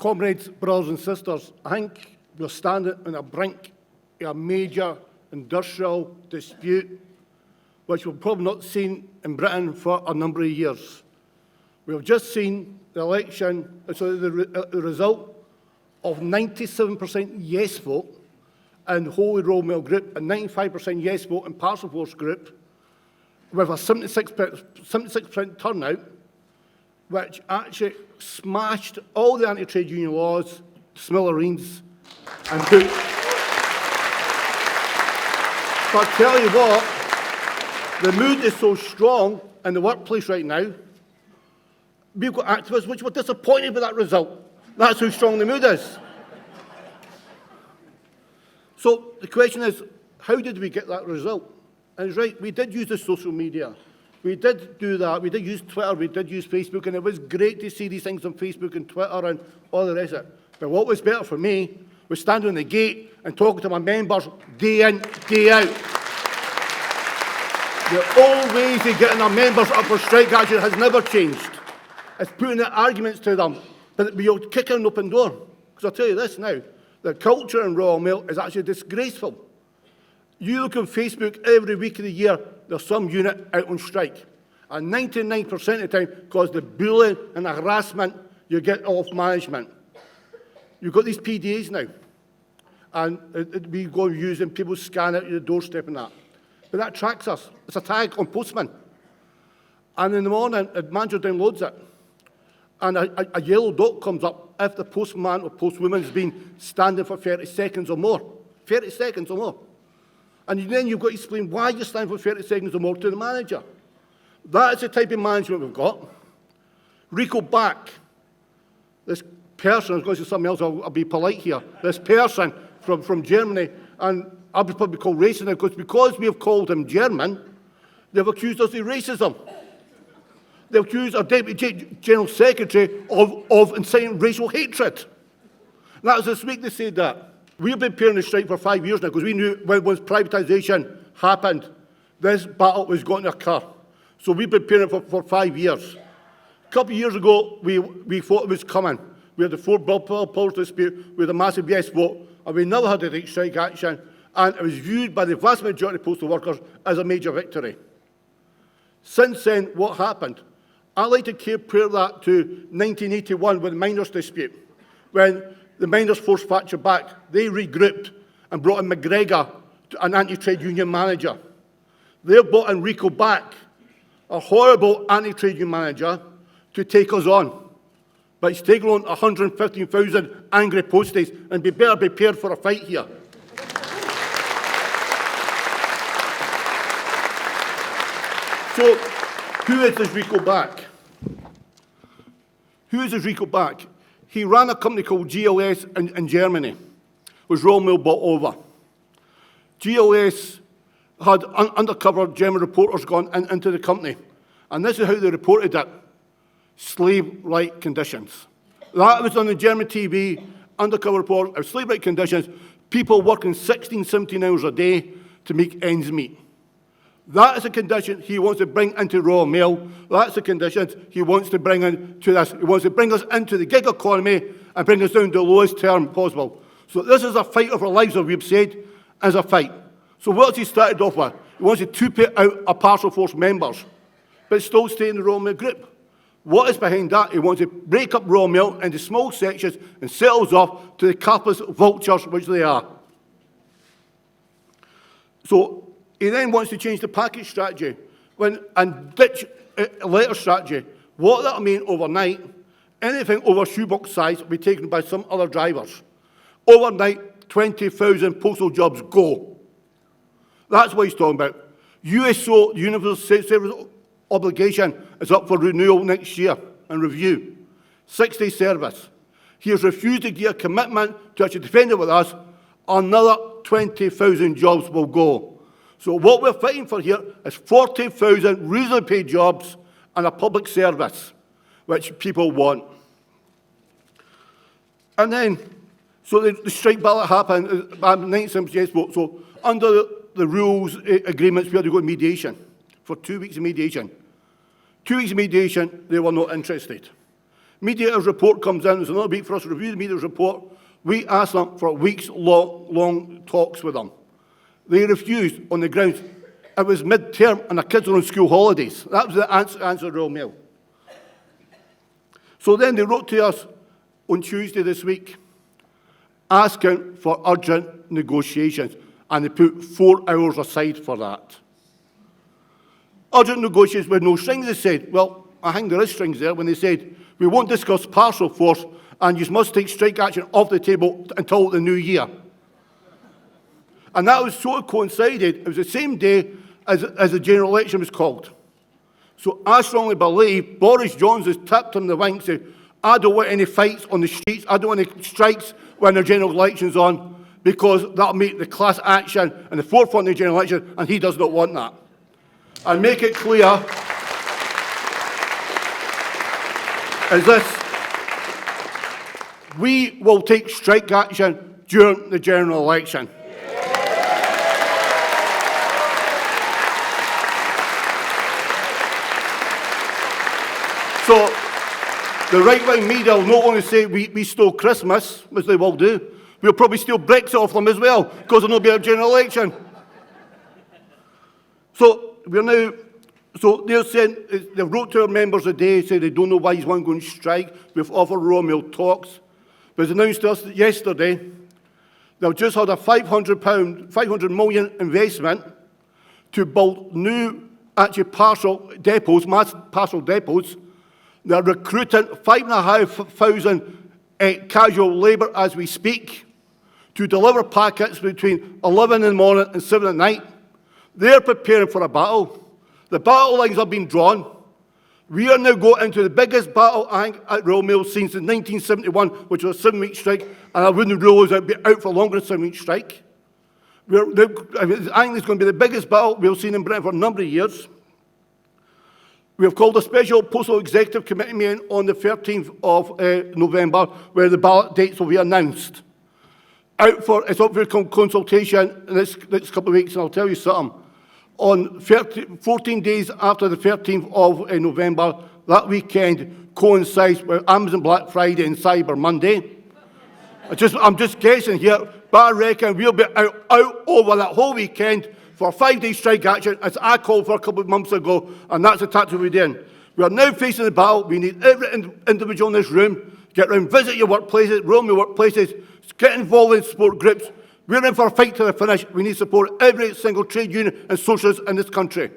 Comrades, brothers and sisters, I think we're standing on the brink of a major industrial dispute, which we've probably not seen in Britain for a number of years. We've just seen the election, the result of 97% yes vote in Holy Roll Mill Group and 95% yes vote in Parcel Force Group, with a 76% turnout, which actually smashed all the anti-trade union laws to smithereens and put. But I tell you what, the mood is so strong in the workplace right now. We've got activists which were disappointed with that result. That's how strong the mood is. So the question is, how did we get that result? And it's right, we did use the social media. We did do that. We did use Twitter. We did use Facebook. And it was great to see these things on Facebook and Twitter and all the rest of it. But what was better for me was standing on the gate and talking to my members day in, day out. The old ways of getting our members up for strike action has never changed. It's putting the arguments to them, but we're kicking an open door. Because I'll tell you this now, the culture in Royal Mail is actually disgraceful. You look on Facebook every week of the year, there's some unit out on strike. And 99% of the time, because the bullying and the harassment you get off management. You've got these PDAs now. And we go and use them, people scan out your doorstep and that. But that tracks us. It's a tag on postman. And in the morning, the manager downloads it. And a yellow dot comes up if the postman or postwoman has been standing for 30 seconds or more. 30 seconds or more. And then you've got to explain why you're standing for 30 seconds or more to the manager. That is the type of management we've got. Rico back. This person, I was going to say something else, I'll be polite here. This person from Germany, and I'll be probably called racist now, because we have called him German, they've accused us of racism. They accused our Deputy General Secretary of inciting racial hatred. That was this week they said that. We've been preparing the strike for 5 years now because we knew when privatisation happened, this battle was going to occur. So we've been preparing it for 5 years. A couple of years ago, we thought it was coming. We had the Fort Bill dispute with a massive yes vote, and we never had to take strike action, and it was viewed by the vast majority of postal workers as a major victory. Since then, what happened? I like to compare that to 1981 with the miners' dispute, when the miners forced Thatcher back. They regrouped and brought in McGregor, an anti-trade union manager. They brought in Rico back, a horrible anti-trade union manager, to take us on. But he's taken on 115,000 angry posties, and be better prepared for a fight here. So, who is this Rico back? Who is this Rico back? He ran a company called GLS in Germany, which Royal Mail bought over. GLS had undercover German reporters gone into the company, and this is how they reported it: slave-like conditions. That was on the German TV, undercover report of slave-like conditions, people working 16, 17 hours a day to make ends meet. That is the condition he wants to bring into Royal Mail. That's the conditions he wants to bring into this. He wants to bring us into the gig economy and bring us down to the lowest term possible. So this is a fight of our lives, as we've said, as a fight. So what has he started off with? He wants to put out our Parcel Force members, but still stay in the Royal Mail group. What is behind that? He wants to break up Royal Mail into small sections and sell us off to the capitalist vultures, which they are. So he then wants to change the package strategy and ditch letter strategy. What that'll mean overnight, anything over shoebox size will be taken by some other drivers. Overnight, 20,000 postal jobs go. That's what he's talking about. USO, Universal Service Obligation, is up for renewal next year and review. 6-day service. He has refused to give a commitment to actually defend it with us. Another 20,000 jobs will go. So what we're fighting for here is 40,000 reasonably paid jobs and a public service, which people want. And then, so the strike ballot happened, 97 yes vote. So under the rules, agreements, we had to go to mediation for 2 weeks of mediation. 2 weeks of mediation, they were not interested. Mediator's report comes in. There's another week for us to review the mediator's report. We asked them for weeks-long talks with them. They refused on the grounds it was mid-term and the kids were on school holidays. That was the answer Royal Mail. So then they wrote to us on Tuesday this week asking for urgent negotiations, and they put 4 hours aside for that. Urgent negotiations with no strings, they said. Well, I think there is strings there when they said, we won't discuss parcel force and you must take strike action off the table until the new year. And that was sort of coincided. It was the same day as the general election was called. So I strongly believe Boris Johnson has tapped him the wing, said, I don't want any fights on the streets, I don't want any strikes when the general election's on, because that'll make the class action in the forefront of the general election, and he does not want that. And make it clear is this: we will take strike action during the general election. So the right-wing media will not only say we stole Christmas, which they will do, we'll probably steal Brexit off them as well, because there will be a general election. So they're saying, they wrote to our members today, saying they don't know why he's one going to strike. We've offered Royal Mail talks. But it's announced to us that yesterday they've just had a £500 million investment to build new parcel depots, mass parcel depots. They're recruiting 5,500 casual labour as we speak to deliver packets between 11 in the morning and 7 at night. They're preparing for a battle. The battle lines have been drawn. We are now going into the biggest battle, I think, at Royal Mail since 1971, which was a 7-week strike, and I wouldn't realise it would be out for longer than a 7-week strike. I think it's going to be the biggest battle we've seen in Britain for a number of years. We have called a special postal executive committee meeting on the 13th of November, where the ballot dates will be announced. It's up for consultation in this next couple of weeks, and I'll tell you something. On 14 days after the 13th of November, that weekend coincides with Amazon Black Friday and Cyber Monday. I'm just guessing here, but I reckon we'll be out over that whole weekend for 5-day strike action, as I called for a couple of months ago, and that's the tactic we're doing. We are now facing the battle. We need every individual in this room, get around, visit your workplaces, roam your workplaces, get involved in support groups. We're in for a fight to the finish. We need support every single trade union and socialist in this country.